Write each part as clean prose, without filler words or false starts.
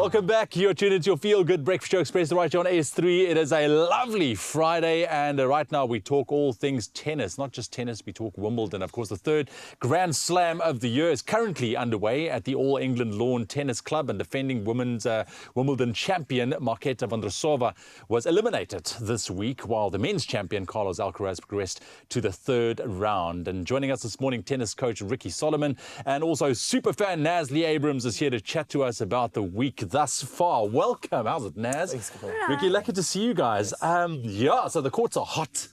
Welcome back. You're tuned into your Feel Good Breakfast Show, Expresso right here on AS3. It is a lovely Friday, and right now we talk all things tennis. Not just tennis, we talk Wimbledon. Of course, the third Grand Slam of the year is currently underway at the All England Lawn Tennis Club, and defending women's Wimbledon champion Marketa Vondrousova was eliminated this week, while the men's champion Carlos Alcaraz progressed to the third round. And joining us this morning, tennis coach Ricky Solomon, and also superfan Nazli Abrams is here to chat to us about the week thus far. Welcome. How's it, Naz? Thanks, Ricky, lucky to see you guys. Yes. So the courts are hot.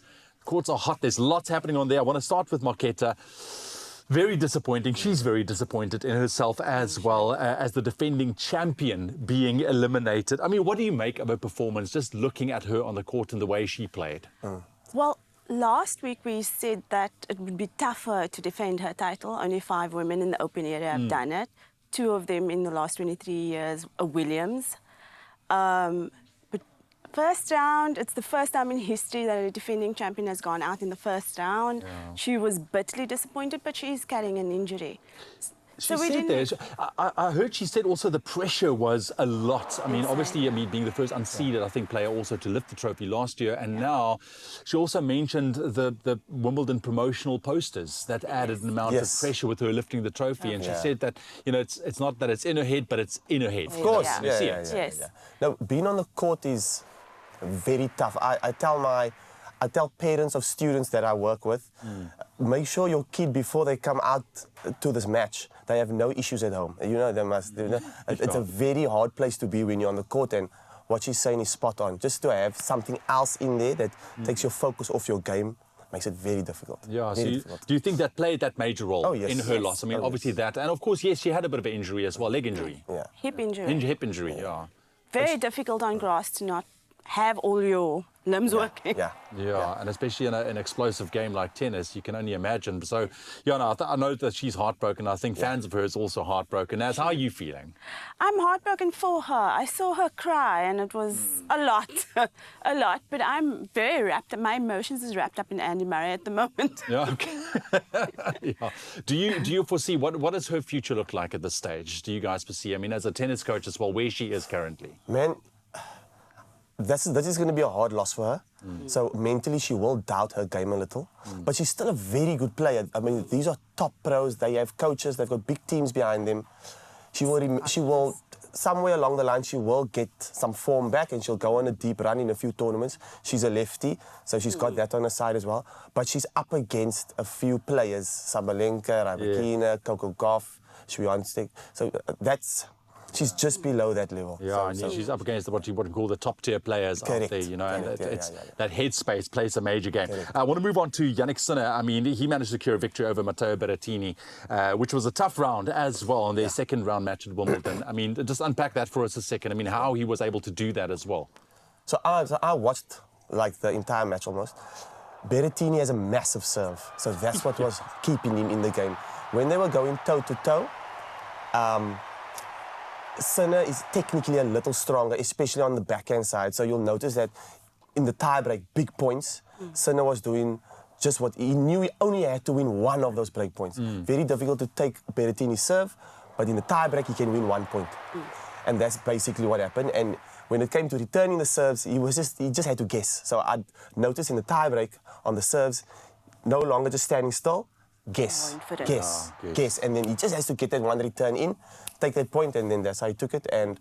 There's lots happening on there. I want to start with Marketa. Very disappointing. She's very disappointed in herself as well, as the defending champion being eliminated. I mean, what do you make of her performance, just looking at her on the court and the way she played? Well, last week we said that it would be tougher to defend her title. Only 5 women in the open area have done it. 2 of them in the last 23 years are Williams. But first round, it's the first time in history that a defending champion has gone out in the first round. Yeah. She was bitterly disappointed, but she's carrying an injury. She said that. I heard she said also the pressure was a lot. I mean, obviously, being the first unseeded, I think, player also to lift the trophy last year. And now she also mentioned the Wimbledon promotional posters that added an amount of pressure with her lifting the trophy. And she said that, you know, it's not that it's in her head, but it's in her head. Of course. Yes. Now, being on the court is very tough. I tell parents of students that I work with, make sure your kid, before they come out to this match, they have no issues at home. You know, they must. It's a very hard place to be when you're on the court, and what she's saying is spot on. Just to have something else in there that takes your focus off your game makes it very difficult. Yeah, so do you think that played that major role in her loss? I mean, obviously that, and of course, yes, she had a bit of an injury as well, leg injury. Yeah. Hip injury. Hip injury, yeah. Very difficult on grass to not have all your limbs working. Yeah, and especially in an explosive game like tennis, you can only imagine. So, yeah, no, I know that she's heartbroken. I think fans of hers also heartbroken. Naz, how are you feeling? I'm heartbroken for her. I saw her cry, and it was a lot, a lot. But I'm very wrapped up. My emotions is wrapped up in Andy Murray at the moment. Yeah, okay. Do you foresee what does her future look like at this stage? Do you guys foresee? I mean, as a tennis coach as well, where she is currently. Man, this is going to be a hard loss for her. So mentally she will doubt her game a little. But she's still a very good player. I mean, these are top pros. They have coaches. They've got big teams behind them. She will somewhere along the line, she will get some form back and she'll go on a deep run in a few tournaments. She's a lefty, so she's got that on her side as well. But she's up against a few players. Sabalenka, Rybakina, Coco Gauff, Swiatek. So she's just below that level. Yeah, and she's up against what you would call the top tier players out there, you know, and that headspace plays a major game. I want to move on to Yannick Sinner. I mean, he managed to secure a victory over Matteo Berrettini, which was a tough round as well on their second round match at Wimbledon. I mean, just unpack that for us a second. I mean, how he was able to do that as well. So I watched like the entire match almost. Berrettini has a massive serve, so that's what was keeping him in the game. When they were going toe-to-toe, Sinner is technically a little stronger, especially on the backhand side. So you'll notice that in the tie-break, big points, Sinner was doing just what he knew. He only had to win one of those break points. Very difficult to take Berrettini's serve, but in the tie-break, he can win 1 point. And that's basically what happened. And when it came to returning the serves, he just had to guess. So I noticed in the tie-break on the serves, no longer just standing still, guess, and then he just has to get that one return in, take that point, and then that's how he took it. And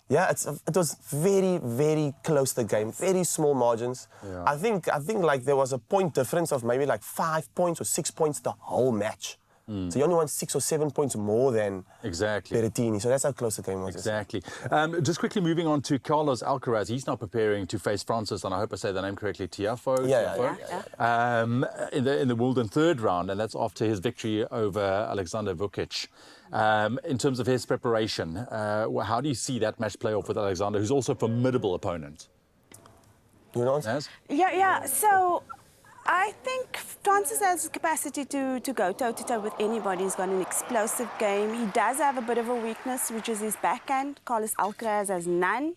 yeah, it was very, very close to the game, very small margins. I think like there was a point difference of maybe like 5 points or 6 points the whole match. So he only won 6 or 7 points more than Berrettini. So that's how close the game was. Exactly. Just quickly moving on to Carlos Alcaraz. He's now preparing to face Francis, and I hope I say the name correctly, Tiafoe. In the Wimbledon third round, and that's after his victory over Alexander Vukic. In terms of his preparation, how do you see that match play off with Alexander, who's also a formidable opponent? You know? Yeah. So I think Francis has the capacity to go toe-to-toe with anybody. He's got an explosive game. He does have a bit of a weakness, which is his backhand. Carlos Alcaraz has none.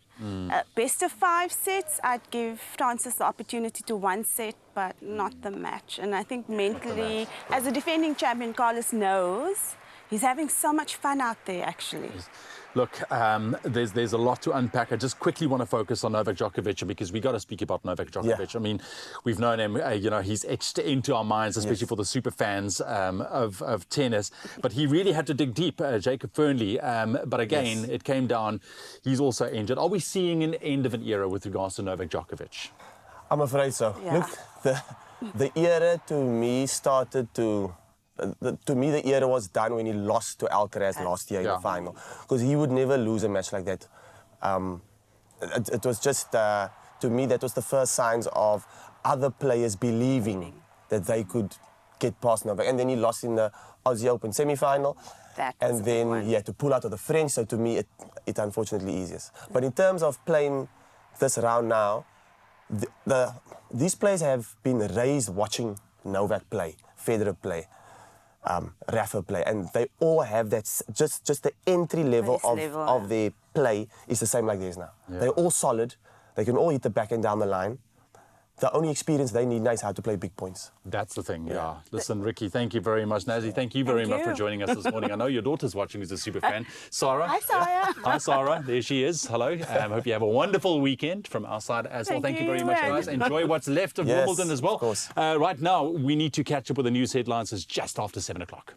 Best of 5 sets, I'd give Francis the opportunity to 1 set, but not the match. And I think mentally, as a defending champion, Carlos knows He's having so much fun out there, actually. Look, there's a lot to unpack. I just quickly want to focus on Novak Djokovic because we got to speak about Novak Djokovic. Yeah. I mean, we've known him, he's etched into our minds, especially for the super fans of tennis. But he really had to dig deep, Jacob Fernley. But again, it came down. He's also injured. Are we seeing an end of an era with regards to Novak Djokovic? I'm afraid so. Yeah. Look, the era to me started to... to me, the era was done when he lost to Alcaraz last year in the final. Because he would never lose a match like that. It was just, to me, that was the first signs of other players believing that they could get past Novak. And then he lost in the Aussie Open semi-final. And then he had to pull out of the French. So to me, it unfortunately eases. But in terms of playing this round now, these players have been raised watching Novak play, Federer play. Rafa play, and they all have that, just the entry level of their play is the same like theirs now. Yeah. They're all solid, they can all hit the backhand down the line. The only experience they need now is how to play big points. That's the thing, yeah. Listen, Ricky, thank you very much. Nazi, thank you very much for joining us this morning. I know your daughter's watching, who's a super fan. Sarah. Hi, Sarah. Hi, Sarah. There she is. Hello. Hope you have a wonderful weekend from our side as well. Thank you very much, guys. Enjoy what's left of Wimbledon as well. Of course. Right now, we need to catch up with the news headlines. It's just after 7 o'clock.